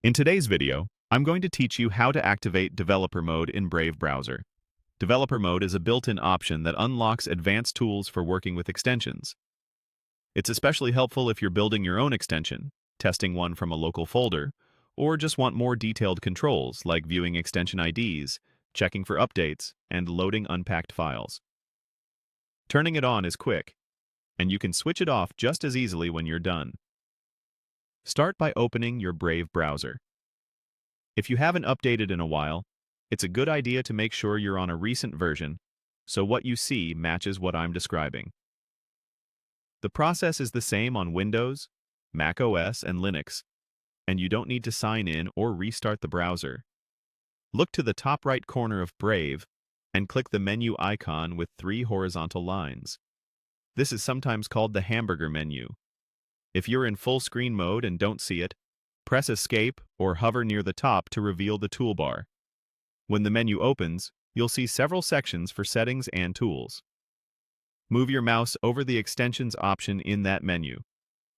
In today's video, I'm going to teach you how to activate Developer Mode in Brave browser. Developer Mode is a built-in option that unlocks advanced tools for working with extensions. It's especially helpful if you're building your own extension, testing one from a local folder, or just want more detailed controls like viewing extension IDs, checking for updates, and loading unpacked files. Turning it on is quick, and you can switch it off just as easily when you're done. Start by opening your Brave browser. If you haven't updated in a while, it's a good idea to make sure you're on a recent version, so what you see matches what I'm describing. The process is the same on Windows, Mac OS, and Linux, and you don't need to sign in or restart the browser. Look to the top right corner of Brave and click the menu icon with 3 horizontal lines. This is sometimes called the hamburger menu. If you're in full screen mode and don't see it, press Escape or hover near the top to reveal the toolbar. When the menu opens, you'll see several sections for settings and tools. Move your mouse over the extensions option in that menu.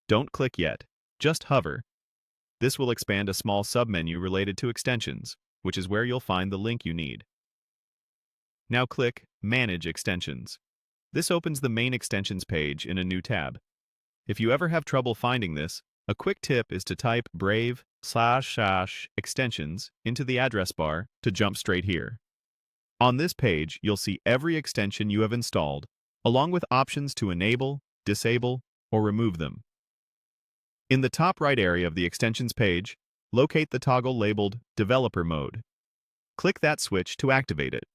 Don't click yet, just hover. This will expand a small submenu related to extensions, which is where you'll find the link you need. Now click Manage Extensions. This opens the main extensions page in a new tab. If you ever have trouble finding this, a quick tip is to type brave/extensions into the address bar to jump straight here. On this page, you'll see every extension you have installed, along with options to enable, disable, or remove them. In the top right area of the extensions page, locate the toggle labeled Developer Mode. Click that switch to activate it.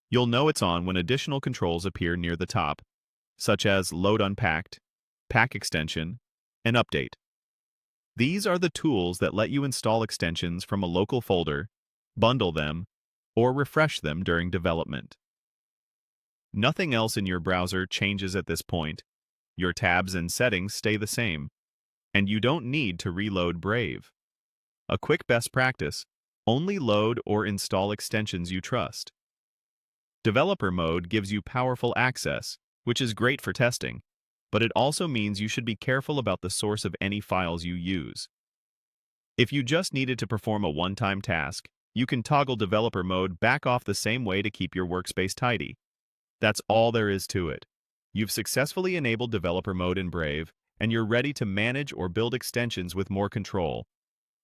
You'll know it's on when additional controls appear near the top, such as Load Unpacked, Pack Extension, and Update. These are the tools that let you install extensions from a local folder, bundle them, or refresh them during development. Nothing else in your browser changes at this point. Your tabs and settings stay the same, and you don't need to reload Brave. A quick best practice: only load or install extensions you trust. Developer Mode gives you powerful access, which is great for testing, but it also means you should be careful about the source of any files you use. If you just needed to perform a one-time task, you can toggle Developer Mode back off the same way to keep your workspace tidy. That's all there is to it. You've successfully enabled Developer Mode in Brave, and you're ready to manage or build extensions with more control.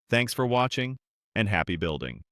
Thanks for watching, and happy building.